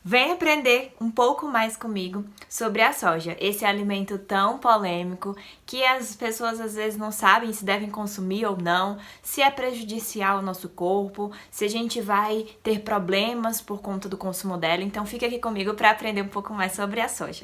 Vem aprender um pouco mais comigo sobre a soja, esse alimento tão polêmico que as pessoas às vezes não sabem se devem consumir ou não, se é prejudicial ao nosso corpo, se a gente vai ter problemas por conta do consumo dela. Então fica aqui comigo para aprender um pouco mais sobre a soja.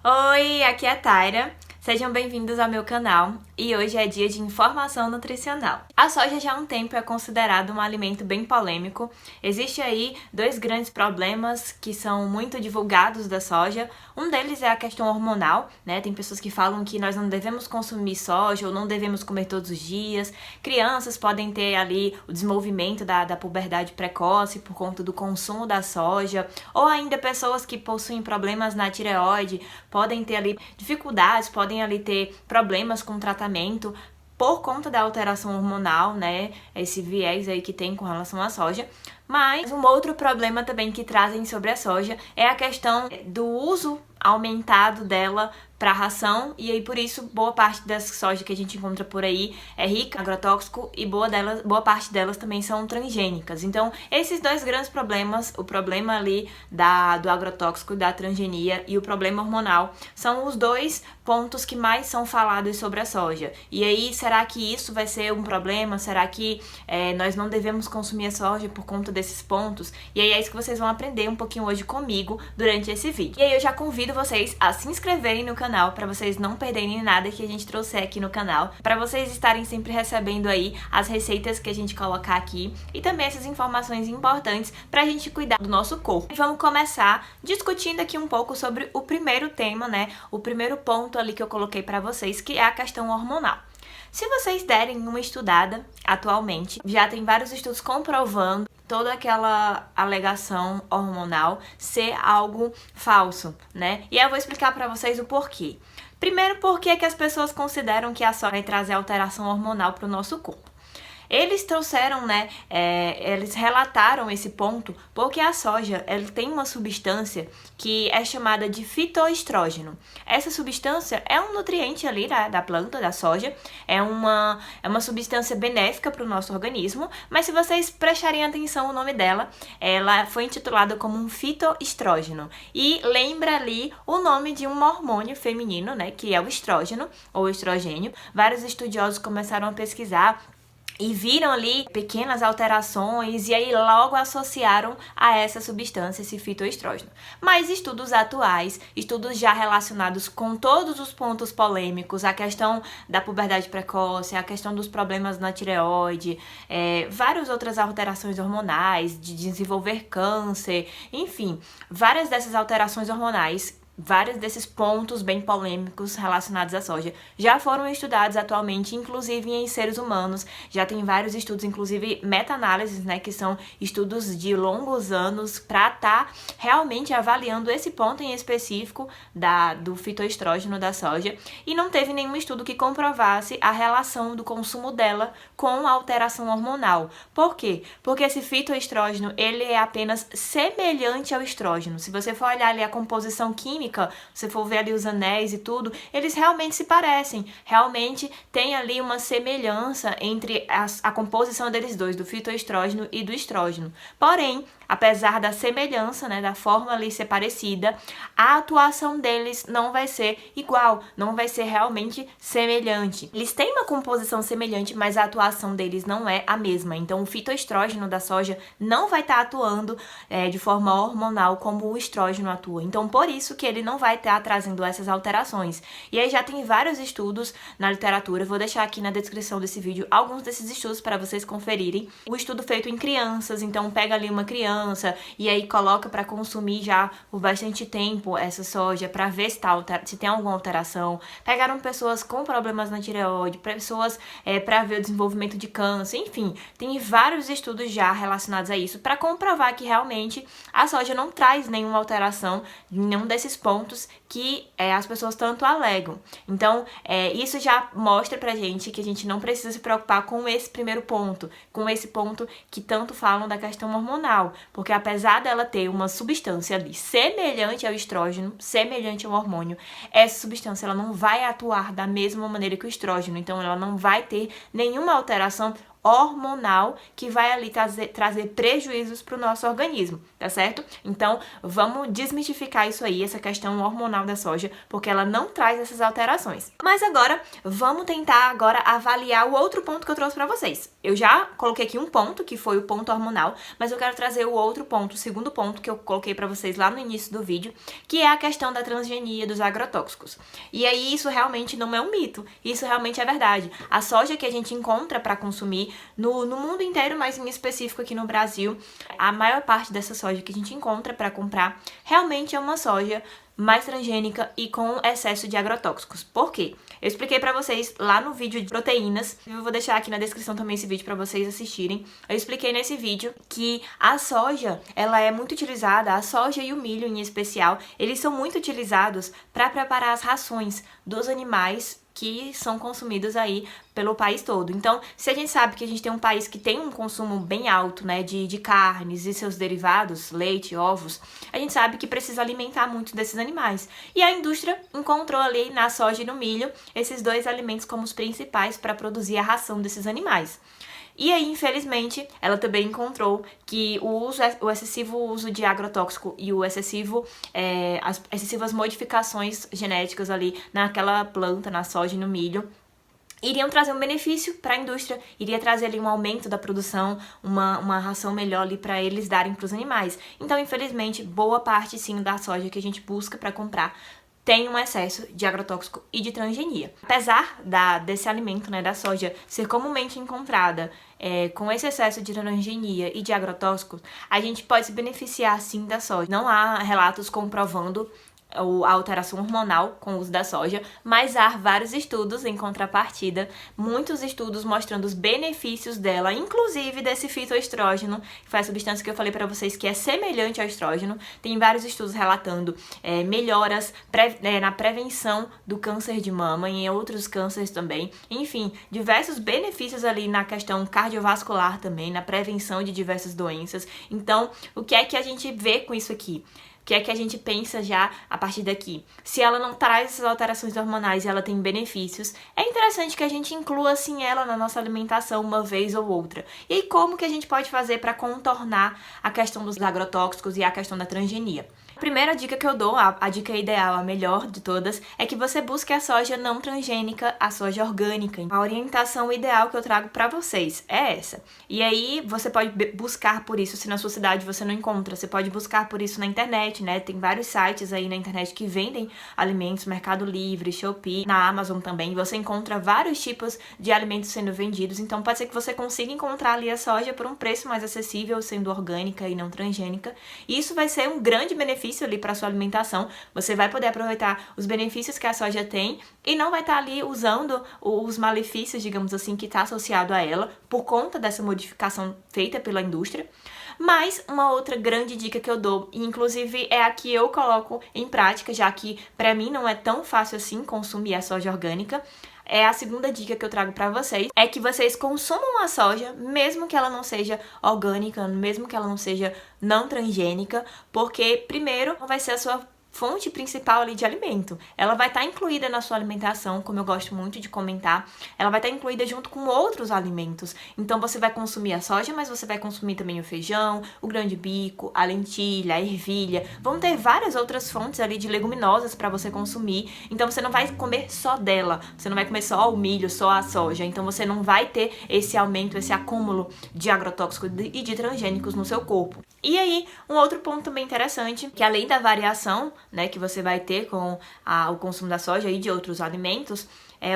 Oi, aqui é a Taira. Sejam bem-vindos ao meu canal e hoje é dia de informação nutricional. A soja já há um tempo é considerado um alimento bem polêmico. Existe aí dois grandes problemas que são muito divulgados da soja. Um deles é a questão hormonal, né? Tem pessoas que falam que nós não devemos consumir soja ou não devemos comer todos os dias. Crianças podem ter ali o desenvolvimento da puberdade precoce por conta do consumo da soja, ou ainda pessoas que possuem problemas na tireoide podem ter ali dificuldades, podem ali ter problemas com o tratamento por conta da alteração hormonal, né? Esse viés aí que tem com relação à soja. Mas um outro problema também que trazem sobre a soja é a questão do uso aumentado dela para ração, e aí por isso boa parte das soja que a gente encontra por aí é rica em agrotóxico e boa parte delas também são transgênicas. Então esses dois grandes problemas, o problema ali do agrotóxico e da transgenia e o problema hormonal, são os dois pontos que mais são falados sobre a soja. E aí, será que isso vai ser um problema? Será que nós não devemos consumir a soja por conta desses pontos? E aí é isso que vocês vão aprender um pouquinho hoje comigo durante esse vídeo. E aí eu já convido vocês a se inscreverem no canal para vocês não perderem nada que a gente trouxer aqui no canal, para vocês estarem sempre recebendo aí as receitas que a gente colocar aqui e também essas informações importantes para a gente cuidar do nosso corpo. E vamos começar discutindo aqui um pouco sobre o primeiro tema, né? O primeiro ponto ali que eu coloquei para vocês, que é a questão hormonal. Se vocês derem uma estudada atualmente, já tem vários estudos comprovando toda aquela alegação hormonal ser algo falso, né? E eu vou explicar para vocês o porquê. Primeiro, por que as pessoas consideram que a soja vai trazer alteração hormonal para o nosso corpo? Eles trouxeram, né, eles relataram esse ponto porque a soja, ela tem uma substância que é chamada de fitoestrógeno. Essa substância é um nutriente ali da planta, da soja, é uma substância benéfica para o nosso organismo, mas se vocês prestarem atenção no nome dela, ela foi intitulada como um fitoestrógeno e lembra ali o nome de um hormônio feminino, né, que é o estrógeno ou estrogênio. Vários estudiosos começaram a pesquisar e viram ali pequenas alterações e aí logo associaram a essa substância, esse fitoestrógeno. Mas estudos atuais, estudos já relacionados com todos os pontos polêmicos, a questão da puberdade precoce, a questão dos problemas na tireoide, várias outras alterações hormonais, de desenvolver câncer, enfim, várias dessas alterações hormonais, vários desses pontos bem polêmicos relacionados à soja já foram estudados atualmente, inclusive em seres humanos. Já tem vários estudos, inclusive meta-análises, né, que são estudos de longos anos para estar realmente avaliando esse ponto em específico do fitoestrógeno da soja. E não teve nenhum estudo que comprovasse a relação do consumo dela com a alteração hormonal. Por quê? Porque esse fitoestrógeno, ele é apenas semelhante ao estrógeno. Se você for olhar ali a composição química, se for ver ali os anéis e tudo, eles realmente se parecem, realmente tem ali uma semelhança entre a composição deles dois, do fitoestrógeno e do estrógeno. Porém, apesar da semelhança, né, da forma ali ser parecida, a atuação deles não vai ser igual, não vai ser realmente semelhante. Eles têm uma composição semelhante, mas a atuação deles não é a mesma. Então, o fitoestrógeno da soja não vai estar atuando de forma hormonal como o estrógeno atua. Então, por isso que ele não vai estar trazendo essas alterações. E aí já tem vários estudos na literatura, vou deixar aqui na descrição desse vídeo alguns desses estudos para vocês conferirem. O estudo feito em crianças, então pega ali uma criança e aí coloca para consumir já por bastante tempo essa soja para ver se tem alguma alteração. Pegaram pessoas com problemas na tireoide, pessoas para ver o desenvolvimento de câncer, enfim, tem vários estudos já relacionados a isso para comprovar que realmente a soja não traz nenhuma alteração em nenhum desses pontos que as pessoas tanto alegam. Então, isso já mostra pra gente que a gente não precisa se preocupar com esse primeiro ponto, com esse ponto que tanto falam da questão hormonal, porque apesar dela ter uma substância ali semelhante ao estrógeno, semelhante ao hormônio, essa substância ela não vai atuar da mesma maneira que o estrógeno, então ela não vai ter nenhuma alteração hormonal que vai ali trazer prejuízos para o nosso organismo, tá certo? Então, vamos desmistificar isso aí, essa questão hormonal da soja, porque ela não traz essas alterações. Mas agora, vamos tentar agora avaliar o outro ponto que eu trouxe para vocês. Eu já coloquei aqui um ponto, que foi o ponto hormonal, mas eu quero trazer o outro ponto, o segundo ponto que eu coloquei para vocês lá no início do vídeo, que é a questão da transgenia dos agrotóxicos. E aí, isso realmente não é um mito, isso realmente é verdade. A soja que a gente encontra para consumir no mundo inteiro, mas em específico aqui no Brasil, a maior parte dessa soja que a gente encontra para comprar realmente é uma soja mais transgênica e com excesso de agrotóxicos. Por quê? Eu expliquei pra vocês lá no vídeo de proteínas, eu vou deixar aqui na descrição também esse vídeo pra vocês assistirem. Eu expliquei nesse vídeo que a soja, ela é muito utilizada, a soja e o milho em especial, eles são muito utilizados para preparar as rações dos animais que são consumidos aí pelo país todo. Então, se a gente sabe que a gente tem um país que tem um consumo bem alto, né, de carnes e seus derivados, leite, ovos, a gente sabe que precisa alimentar muito desses animais. E a indústria encontrou ali na soja e no milho esses dois alimentos como os principais para produzir a ração desses animais. E aí, infelizmente, ela também encontrou que o excessivo uso de agrotóxico e as excessivas modificações genéticas ali naquela planta, na soja e no milho, iriam trazer um benefício para a indústria, iria trazer ali um aumento da produção, uma ração melhor ali para eles darem para os animais. Então, infelizmente, boa parte sim da soja que a gente busca para comprar tem um excesso de agrotóxico e de transgenia. Apesar desse alimento, né, da soja, ser comumente encontrada com esse excesso de transgenia e de agrotóxicos, a gente pode se beneficiar sim da soja. Não há relatos comprovando a alteração hormonal com o uso da soja, mas há vários estudos em contrapartida, muitos estudos mostrando os benefícios dela, inclusive desse fitoestrógeno, que foi a substância que eu falei para vocês que é semelhante ao estrógeno. Tem vários estudos relatando melhoras na prevenção do câncer de mama e em outros cânceres também. Enfim, diversos benefícios ali na questão cardiovascular também, na prevenção de diversas doenças. Então, o que é que a gente vê com isso aqui? O que é que a gente pensa já a partir daqui? Se ela não traz essas alterações hormonais e ela tem benefícios, é interessante que a gente inclua assim ela na nossa alimentação uma vez ou outra. E aí, como que a gente pode fazer para contornar a questão dos agrotóxicos e a questão da transgenia? A primeira dica que eu dou, a dica ideal, a melhor de todas, é que você busque a soja não transgênica, a soja orgânica. A orientação ideal que eu trago para vocês é essa. E aí você pode buscar por isso, se na sua cidade você não encontra, você pode buscar por isso na internet, né? Tem vários sites aí na internet que vendem alimentos, Mercado Livre, Shopee, na Amazon também. Você encontra vários tipos de alimentos sendo vendidos, então pode ser que você consiga encontrar ali a soja por um preço mais acessível, sendo orgânica e não transgênica. E isso vai ser um grande benefício ali para sua alimentação. Você vai poder aproveitar os benefícios que a soja tem e não vai estar ali usando os malefícios, digamos assim, que está associado a ela por conta dessa modificação feita pela indústria. Mas uma outra grande dica que eu dou, e inclusive é a que eu coloco em prática, já que para mim não é tão fácil assim consumir a soja orgânica, é a segunda dica que eu trago para vocês, é que vocês consumam a soja, mesmo que ela não seja orgânica, mesmo que ela não seja não transgênica, porque primeiro vai ser a sua fonte principal ali de alimento. Ela vai estar incluída na sua alimentação, como eu gosto muito de comentar, ela vai estar incluída junto com outros alimentos. Então você vai consumir a soja, mas você vai consumir também o feijão, o grão de bico, a lentilha, a ervilha. Vão ter várias outras fontes ali de leguminosas para você consumir. Então você não vai comer só dela, você não vai comer só o milho, só a soja. Então você não vai ter esse aumento, esse acúmulo de agrotóxicos e de transgênicos no seu corpo. E aí, um outro ponto também interessante, que além da variação, né, que você vai ter com o consumo da soja e de outros alimentos,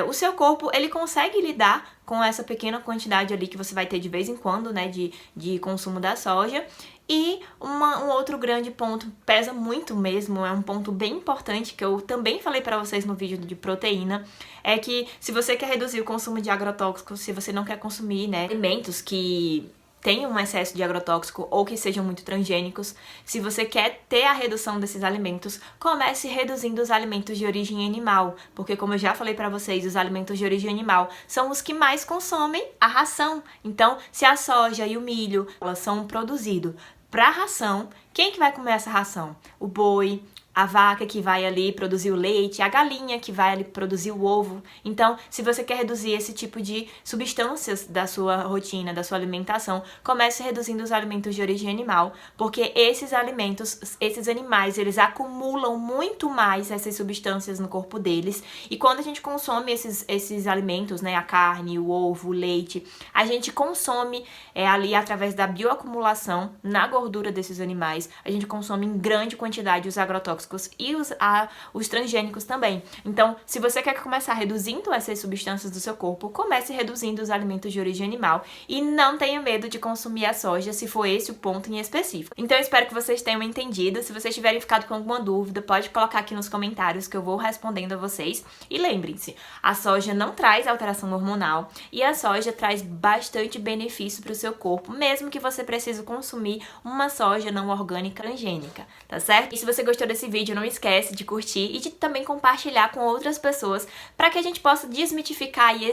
o seu corpo, ele consegue lidar com essa pequena quantidade ali que você vai ter de vez em quando, né, de consumo da soja. E um outro grande ponto, pesa muito mesmo, é um ponto bem importante que eu também falei para vocês no vídeo de proteína, é que se você quer reduzir o consumo de agrotóxicos, se você não quer consumir, né, alimentos que tenham um excesso de agrotóxico ou que sejam muito transgênicos, se você quer ter a redução desses alimentos, comece reduzindo os alimentos de origem animal, porque como eu já falei para vocês, os alimentos de origem animal são os que mais consomem a ração. Então, se a soja e o milho, elas são produzidos para ração, quem que vai comer essa ração? O boi, a vaca que vai ali produzir o leite, a galinha que vai ali produzir o ovo. Então, se você quer reduzir esse tipo de substâncias da sua rotina, da sua alimentação, comece reduzindo os alimentos de origem animal, porque esses alimentos, esses animais, eles acumulam muito mais essas substâncias no corpo deles, e quando a gente consome esses alimentos, né, a carne, o ovo, o leite, a gente consome ali através da bioacumulação na gordura desses animais, a gente consome em grande quantidade os agrotóxicos e os transgênicos também. Então, se você quer começar reduzindo essas substâncias do seu corpo, comece reduzindo os alimentos de origem animal e não tenha medo de consumir a soja, se for esse o ponto em específico. Então, eu espero que vocês tenham entendido. Se vocês tiverem ficado com alguma dúvida, pode colocar aqui nos comentários que eu vou respondendo a vocês. E lembrem-se, a soja não traz alteração hormonal e a soja traz bastante benefício para o seu corpo, mesmo que você precise consumir uma soja não orgânica transgênica, tá certo? E se você gostou desse vídeo, não esquece de curtir e de também compartilhar com outras pessoas para que a gente possa desmitificar aí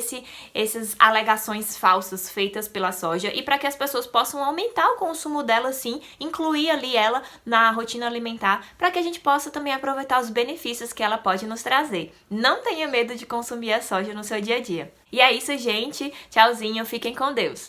essas alegações falsas feitas pela soja e para que as pessoas possam aumentar o consumo dela, sim, incluir ali ela na rotina alimentar, para que a gente possa também aproveitar os benefícios que ela pode nos trazer. Não tenha medo de consumir a soja no seu dia a dia. E é isso, gente. Tchauzinho, fiquem com Deus.